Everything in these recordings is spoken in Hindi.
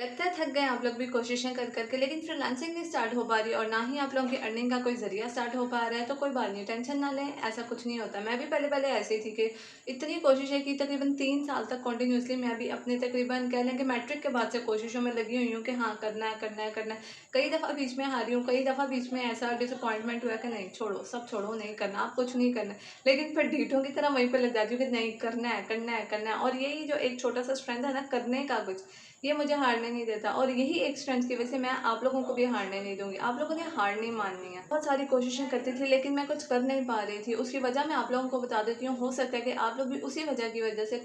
लगता है थक गए आप लोग भी कोशिशें कर करके, लेकिन फ्रीलांसिंग नहीं स्टार्ट हो पा रही और ना ही आप लोगों की अर्निंग का कोई ज़रिया स्टार्ट हो पा रहा है। तो कोई बात नहीं, टेंशन ना लें, ऐसा कुछ नहीं होता। मैं भी पहले पहले ऐसे ही थी कि इतनी कोशिशें की, तकरीबन 3 साल तक कंटिन्यूसली मैं भी अपने तकरीबन कह लें कि मैट्रिक के बाद से कोशिशों में लगी हुई हूँ कि हाँ करना है करना है करना है। कई दफ़ा बीच में हारी हूँ, कई दफ़ा बीच में ऐसा डिसअपॉइंटमेंट हुआ कि नहीं छोड़ो, सब छोड़ो, नहीं करना, आप कुछ नहीं करना। लेकिन फिर ढीठों की तरह वहीं पर लग जाती हूँ कि नहीं करना है करना है करना है। और यही जो एक छोटा सा स्ट्रेंथ है ना करने का कुछ, ये मुझे हारने नहीं देता और यही एक स्ट्रेंथ की वजह से मैं आप लोगों को भी हारने नहीं दूंगी। आप लोगों ने हार नहीं माननी है। बहुत सारी कोशिशें करती थी लेकिन मैं कुछ कर नहीं पा रही थी। उसकी वजह मैं आप लोगों को बता देती हूँ, हो सकता है कि आप लोग भी उसी वजह की वजह से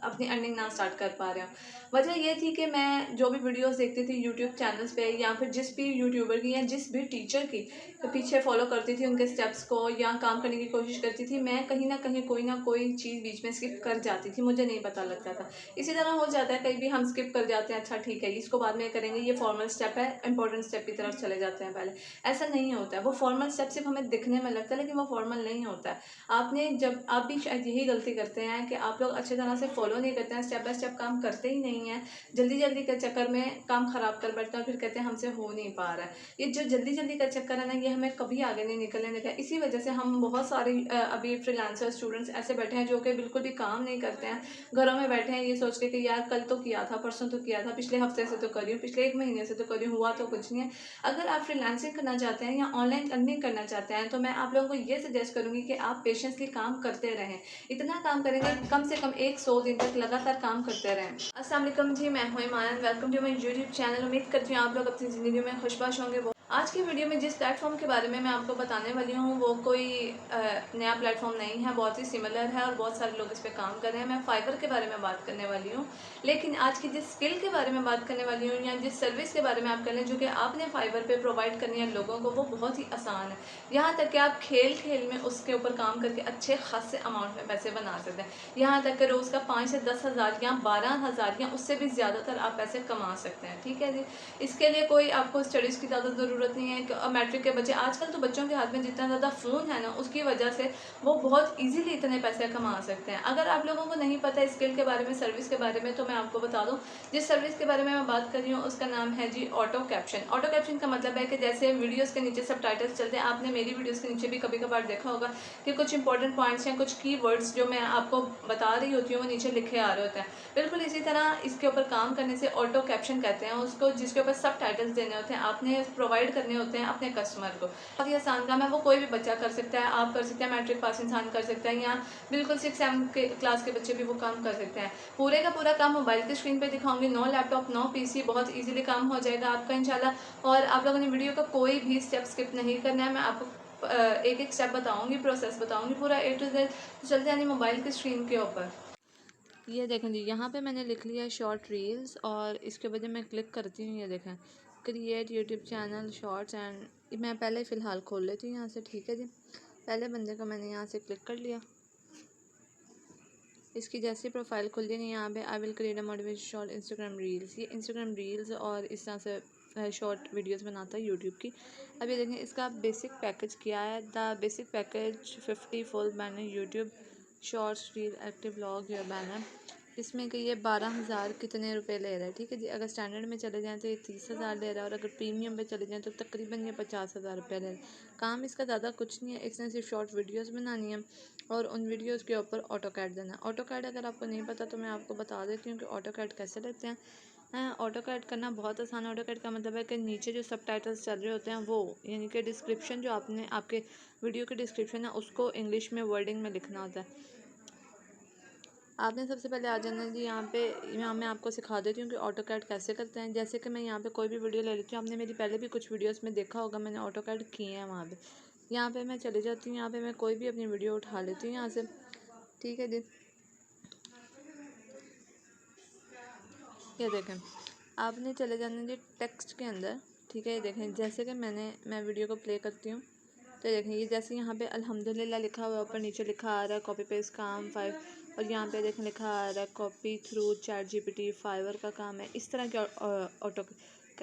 अपनी अर्निंग ना स्टार्ट कर पा रहे हो। वजह ये थी कि मैं जो भी वीडियोस देखती थी यूट्यूब चैनल्स पे या फिर जिस भी यूट्यूबर की या जिस भी टीचर की तो पीछे फॉलो करती थी उनके स्टेप्स को या काम करने की कोशिश करती थी, मैं कहीं ना कोई चीज़ बीच में स्किप कर जाती थी, मुझे नहीं पता लगता था। इसी तरह हो जाता है कहीं भी हम स्किप कर जाते हैं, अच्छा ठीक है इसको बाद में करेंगे, ये फॉर्मल स्टेप है, इंपॉर्टेंट स्टेप की तरफ चले जाते हैं पहले। ऐसा नहीं होता है, वो फॉर्मल स्टेप सिर्फ हमें दिखने में लगता है लेकिन वो फॉर्मल नहीं होता है। आपने जब आप भी शायद यही गलती करते हैं कि आप लोग अच्छी तरह से फॉलो नहीं करते हैं, स्टेप बाय स्टेप काम करते ही नहीं हैं, जल्दी जल्दी के चक्कर में काम खराब कर बैठते हैं और फिर कहते हैं हमसे हो नहीं पा रहा है। ये जो जल्दी जल्दी का चक्कर है ना, ये हमें कभी आगे नहीं निकलने देता है। इसी वजह से हम बहुत सारे अभी फ्रीलांसर स्टूडेंट्स ऐसे बैठे हैं जो कि बिल्कुल भी काम नहीं करते हैं, घरों में बैठे हैं ये सोच के कि यार कल तो किया था, परसों तो किया था, पिछले हफ्ते से तो करी हूँ, पिछले 1 महीने से तो करी हूँ, हुआ तो कुछ नहीं है। अगर आप फ्रीलांसिंग करना चाहते हैं या ऑनलाइन अर्निंग करना चाहते हैं तो मैं आप लोगों को ये सजेस्ट करूँगी कि आप पेशेंसली काम करते रहें। इतना काम करेंगे कम से कम 100 दिन तक लगातार काम करते रहें। अस्सलाम वालेकुम जी, मैं हूं Iman, welcome to my YouTube channel. उम्मीद करती हूँ आप लोग अपनी ज़िंदगी में खुशबाश होंगे। आज की वीडियो में जिस प्लेटफॉर्म के बारे में मैं आपको बताने वाली हूँ वो कोई नया प्लेटफॉर्म नहीं है, बहुत ही सिमिलर है और बहुत सारे लोग इस पर काम कर रहे हैं। मैं फाइबर के बारे में बात करने वाली हूँ, लेकिन आज की जिस स्किल के बारे में बात करने वाली हूँ या जिस सर्विस के बारे में आप कर लें जो कि आपने फाइबर पे प्रोवाइड करनी है लोगों को, वो बहुत ही आसान है। यहाँ तक कि आप खेल खेल में उसके ऊपर काम करके अच्छे खासे अमाउंट में पैसे बना सकते हैं। यहाँ तक कि रोज़ का 5 से 10 हज़ार या 12 हज़ार या उससे भी ज़्यादातर आप पैसे कमा सकते हैं। ठीक है जी, इसके लिए कोई आपको स्टडीज़ की ज़्यादा ज़रूरत नहीं है कि मैट्रिक के बच्चे, आजकल तो बच्चों के हाथ में जितना ज़्यादा फ़ोन है ना उसकी वजह से वो बहुत इजीली इतने पैसे कमा सकते हैं। अगर आप लोगों को नहीं पता स्किल के बारे में, सर्विस के बारे में, तो मैं आपको बता दूं जिस सर्विस के बारे में मैं बात कर रही हूँ उसका नाम है जी ऑटो कैप्शन। ऑटो कैप्शन का मतलब है कि जैसे वीडियोज़ के नीचे सबटाइटल्स चलते हैं, आपने मेरी वीडियोज़ के नीचे भी कभी कभार देखा होगा कि कुछ इंपॉर्टेंट पॉइंट्स या कुछ की वर्ड्स जो मैं आपको बता रही होती हूँ वो नीचे लिखे आ रहे होते हैं। बिल्कुल इसी तरह इसके ऊपर काम करने से ऑटो कैप्शन कहते हैं उसको, जिसके ऊपर सब टाइटल्स देने होते हैं, आपने प्रोवाइड करने होते हैं अपने कस्टमर को। बहुत ही आसान काम है, वो कोई भी बच्चा कर सकता है, आप कर सकते हैं, मैट्रिक पास इंसान कर सकता है या बिल्कुल 6 7 के क्लास के बच्चे भी वो काम कर सकते हैं। पूरे का पूरा काम मोबाइल की स्क्रीन पर दिखाऊंगी, नो लैपटॉप नो पीसी, बहुत ईजिली काम हो जाएगा आपका इंशाल्लाह। और आप लोगों ने वीडियो का कोई भी स्टेप स्किप नहीं करना है, मैं आपको एक एक स्टेप बताऊंगी, प्रोसेस बताऊंगी पूरा A to Z। चलते हैं मोबाइल की स्क्रीन के ऊपर। ये देखें जी, यहाँ पे मैंने लिख लिया शॉर्ट रील्स और इसके वजह मैं क्लिक करती हूँ, ये देखें create YouTube channel shorts and मैं पहले फ़िलहाल खोल लेती हूँ यहाँ से। ठीक है जी, पहले बंदे को मैंने यहाँ से क्लिक कर लिया, इसकी जैसी प्रोफाइल खुल गई यहाँ पे I will create a motivation short Instagram reels. ये इंस्टाग्राम रील्स और इस तरह से शॉर्ट वीडियोस बनाता है यूट्यूब की। अब ये देखें इसका बेसिक पैकेज क्या है, the basic package 50 full banner YouTube shorts reel active vlog या बैनर, इसमें कि ये 12,000 कितने रुपए ले रहा है। ठीक है जी, अगर स्टैंडर्ड में चले जाएँ तो ये 30,000 ले रहा है और अगर प्रीमियम पे चले जाएँ तो तकरीबन ये 50,000 रुपये ले रहा है। काम इसका ज़्यादा कुछ नहीं है, इसने सिर्फ शॉर्ट वीडियोस बनानी है और उन वीडियोस के ऊपर ऑटो कैड देना है। ऑटो कैड अगर आपको नहीं पता तो मैं आपको बता देती हूँ कि ऑटो कैड कैसे लेते हैं। ऑटो कैड करना बहुत आसान है। ऑटो कैड का मतलब है कि नीचे जो सबटाइटल्स चल रहे होते हैं वो, यानी कि डिस्क्रिप्शन जो आपने आपके वीडियो के डिस्क्रिप्शन है उसको इंग्लिश में वर्डिंग में लिखना होता है। आपने सबसे पहले आ जाना जी यहाँ मैं आपको सिखा देती हूँ कि ऑटो कैड कैसे करते हैं। जैसे कि मैं यहाँ पे कोई भी वीडियो ले लेती हूँ, आपने मेरी पहले भी कुछ वीडियोस में देखा होगा मैंने ऑटो कैड किए हैं वहाँ पे। यहाँ पे मैं चली जाती हूँ, यहाँ पे मैं कोई भी अपनी वीडियो उठा लेती हूँ यहाँ से। ठीक है जी, ये देखें आपने चले जाना जी टेक्स्ट के अंदर। ठीक है, ये देखें जैसे कि मैं वीडियो को प्ले करती हूँ तो देखें ये जैसे यहाँ पे अल्हम्दुलिल्लाह लिखा हुआ है, ऊपर नीचे लिखा आ रहा है कॉपी पेस्ट काम 5, और यहाँ पे देखें लिखा आ रहा है copy through chat GPT Fiverr का काम है। इस तरह के ऑटो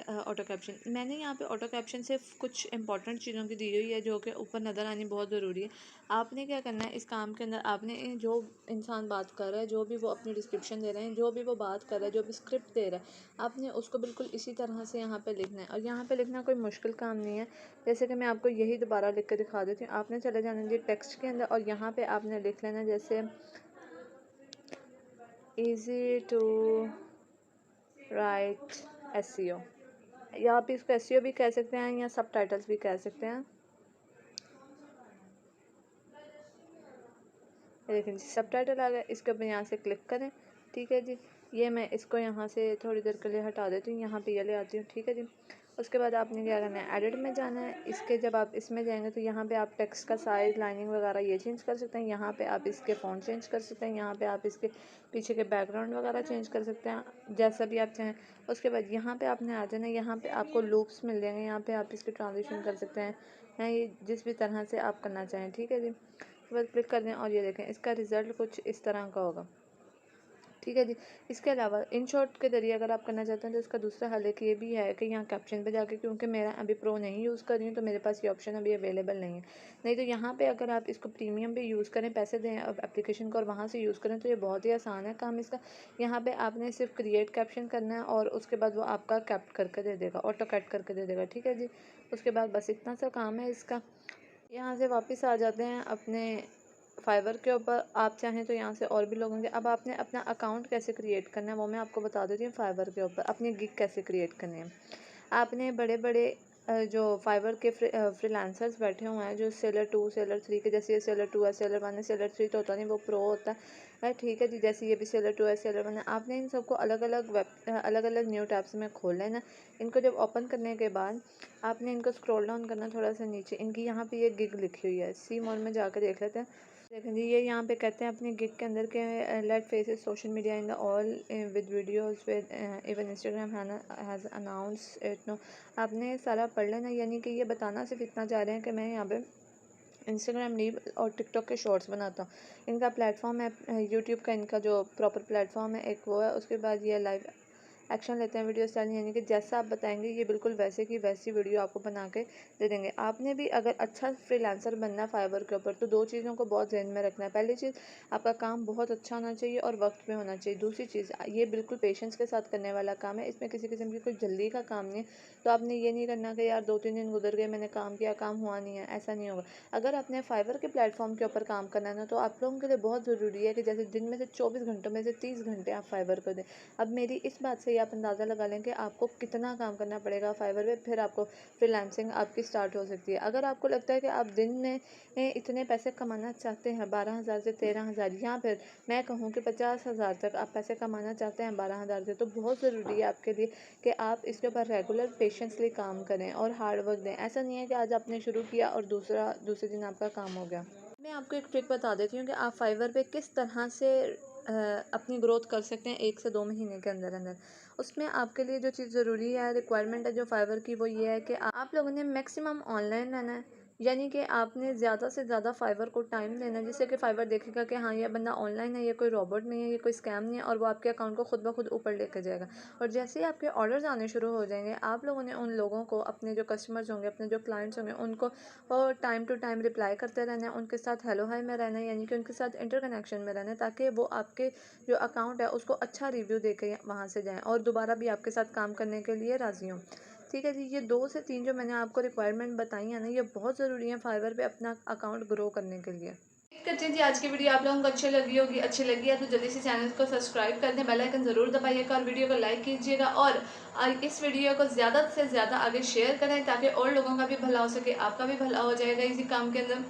ऑटो कैप्शन। मैंने यहाँ पे ऑटो कैप्शन से कुछ इंपॉर्टेंट चीज़ों की दी हुई है जो कि ऊपर नज़र आनी बहुत ज़रूरी है। आपने क्या करना है इस काम के अंदर, आपने जो इंसान बात कर रहा है, जो भी वो अपनी डिस्क्रिप्शन दे रहे हैं, जो भी वो बात कर रहा है, जो भी स्क्रिप्ट दे रहा है, आपने उसको बिल्कुल इसी तरह से यहाँ पे लिखना है। और यहाँ पे लिखना कोई मुश्किल काम नहीं है। जैसे कि मैं आपको यही दोबारा लिख कर दिखा देती हूँ। आपने चले जाना जी टेक्स्ट के अंदर और यहाँ पे आपने लिख लेना जैसे ईजी टू राइट एसईओ, या आप इसको एसईओ भी कह सकते हैं या सब टाइटल्स भी कह सकते हैं। लेकिन सब टाइटल आ गया, इसके ऊपर यहाँ से क्लिक करें। ठीक है जी, ये मैं इसको यहाँ से थोड़ी देर के लिए हटा देती हूँ, यहाँ पे ये ले आती हूँ। ठीक है जी, उसके बाद आपने क्या करना है एडिट में जाना है। इसके जब आप इसमें जाएंगे तो यहाँ पे आप टेक्स्ट का साइज़, लाइनिंग वगैरह ये चेंज कर सकते हैं। यहाँ पे आप इसके फ़ॉन्ट चेंज कर सकते हैं। यहाँ पे आप इसके पीछे के बैकग्राउंड वगैरह चेंज कर सकते हैं जैसा भी आप चाहें। उसके बाद यहाँ पे आपने आ जाना, यहाँ पे आपको लूप्स मिल जाएंगे, यहाँ पे आप इसकी ट्रांजिशन कर सकते हैं या ये जिस भी तरह से आप करना चाहें। ठीक है जी, उसके बाद क्लिक कर दें और ये देखें इसका रिज़ल्ट कुछ इस तरह का होगा। ठीक है जी, इसके अलावा इन शॉर्ट के ज़रिए अगर आप करना चाहते हैं तो इसका दूसरा हल एक ये भी है कि यहाँ कैप्शन पे जाके, क्योंकि मेरा अभी प्रो नहीं यूज़ कर रही हूँ तो मेरे पास ये ऑप्शन अभी अवेलेबल नहीं है। नहीं तो यहाँ पे अगर आप इसको प्रीमियम पे यूज़ करें, पैसे दें अब एप्लीकेशन को और वहाँ से यूज़ करें तो ये बहुत ही आसान है काम इसका। यहाँ पर आपने सिर्फ क्रिएट कैप्शन करना है और उसके बाद वो आपका कैप्ट करके दे देगा, ऑटो कैट करके दे देगा। ठीक है जी, उसके बाद बस इतना सा काम है इसका। यहाँ से वापस आ जाते हैं अपने फाइवर के ऊपर। आप चाहें तो यहाँ से और भी लोग होंगे। अब आपने अपना अकाउंट कैसे क्रिएट करना है वो मैं आपको बता देती हूँ। फाइवर के ऊपर अपनी गिग कैसे क्रिएट करनी है। आपने बड़े बड़े जो फाइवर के फ्रीलांसर्स बैठे हुए हैं, जो सेलर 2 सेलर 3 के, जैसे ये सेलर 2 है, सेलर 1 है, सेलर 3 तो होता नहीं, वो प्रो होता है। ठीक है जी, जैसे ये भी सेलर 2 है, सेलर 1 है। आपने इन सबको अलग अलग न्यू टैब्स में खोल लेना। इनको जब ओपन करने के बाद आपने इनको स्क्रॉल डाउन करना थोड़ा सा नीचे। इनकी यहाँ पे ये गिग लिखी हुई है, सी मोड में जाकर देख लेते हैं। देखें जी, ये यहाँ पे कहते हैं अपनी गिग के अंदर के late faces social media in the all with videos with even Instagram has announce it no. आपने सारा पढ़ लेना, यानी कि ये बताना सिर्फ इतना चाह रहे हैं कि मैं यहाँ पे इंस्टाग्राम नहीं और टिकटॉक के शॉर्ट्स बनाता हूँ। इनका प्लेटफॉर्म है यूट्यूब का, इनका जो प्रॉपर प्लेटफॉर्म है एक वो है। उसके बाद ये लाइव एक्शन लेते हैं वीडियो स्टाइल, यानी कि जैसा आप बताएंगे ये बिल्कुल वैसे की वैसी वीडियो आपको बना के दे देंगे। आपने भी अगर अच्छा फ्रीलांसर बनना है फाइवर के ऊपर तो दो चीज़ों को बहुत ध्यान में रखना है। पहली चीज़, आपका काम बहुत अच्छा होना चाहिए और वक्त पे होना चाहिए। दूसरी चीज़, ये बिल्कुल पेशेंस के साथ करने वाला काम है, इसमें किसी किस्म की कोई जल्दी का काम नहीं है। तो आपने ये नहीं करना कि यार 2-3 दिन गुजर गए, मैंने काम किया, काम हुआ नहीं है, ऐसा नहीं होगा। अगर आपने फाइवर के प्लेटफॉर्म के ऊपर काम करना है ना, तो आप लोगों के लिए बहुत ज़रूरी है कि जैसे दिन में से 24 घंटों में से 30 घंटे आप फाइवर को दें। अब मेरी इस बात से आप अंदाज़ा लगा लें कि आपको कितना काम करना पड़ेगा फाइवर पे, फिर आपको फ्रीलांसिंग आपकी स्टार्ट हो सकती है। अगर आपको लगता है कि आप दिन में इतने पैसे कमाना चाहते हैं 12,000 से 13,000, या फिर मैं कहूँ कि 50,000 तक आप पैसे कमाना चाहते हैं 12,000 से, तो बहुत ज़रूरी है आपके लिए कि आप इसके ऊपर रेगुलर पेशेंसली काम करें और हार्ड वर्क दें। ऐसा नहीं है कि आज आपने शुरू किया और दूसरे दिन आपका काम हो गया। मैं आपको एक ट्रिक बता देती हूँ कि आप फाइवर पे किस तरह से अपनी ग्रोथ कर सकते हैं 1 से 2 महीने के अंदर अंदर। उसमें आपके लिए जो चीज़ ज़रूरी है, रिक्वायरमेंट है जो फाइवर की, वो ये है कि आप लोगों ने मैक्सिमम ऑनलाइन रहना है। यानी कि आपने ज़्यादा से ज़्यादा फाइवर को टाइम देना है, जिससे कि फाइवर देखेगा कि हाँ ये बंदा ऑनलाइन है, ये कोई रोबोट नहीं है, ये कोई स्कैम नहीं है, और वो आपके अकाउंट को खुद ब खुद ऊपर लेकर जाएगा। और जैसे ही आपके ऑर्डर्स आने शुरू हो जाएंगे, आप लोगों ने उन लोगों को, अपने जो कस्टमर्स होंगे, अपने जो क्लाइंट्स होंगे, उनको और टाइम टू टाइम रिप्लाई करते रहना है, उनके साथ हेलो हाय में रहना है, यानी कि उनके साथ इंटरकनेक्शन में रहना है, ताकि वो आपके जो अकाउंट है उसको अच्छा रिव्यू दे के वहाँ से जाएँ और दोबारा भी आपके साथ काम करने के लिए राज़ी हों। ठीक है जी, ये 2 से 3 जो मैंने आपको रिक्वायरमेंट बताई है ना, ये बहुत ज़रूरी है फाइवर पे अपना अकाउंट ग्रो करने के लिए। उम्मीद करते हैं जी आज की वीडियो आप लोगों को अच्छी लगी होगी। अच्छी लगी है तो जल्दी से चैनल को सब्सक्राइब कर दें, बेल आइकन ज़रूर दबाइएगा और वीडियो को लाइक कीजिएगा, और इस वीडियो को ज़्यादा से ज़्यादा आगे शेयर करें ताकि और लोगों का भी भला हो सके, आपका भी भला हो जाएगा इसी काम के अंदर।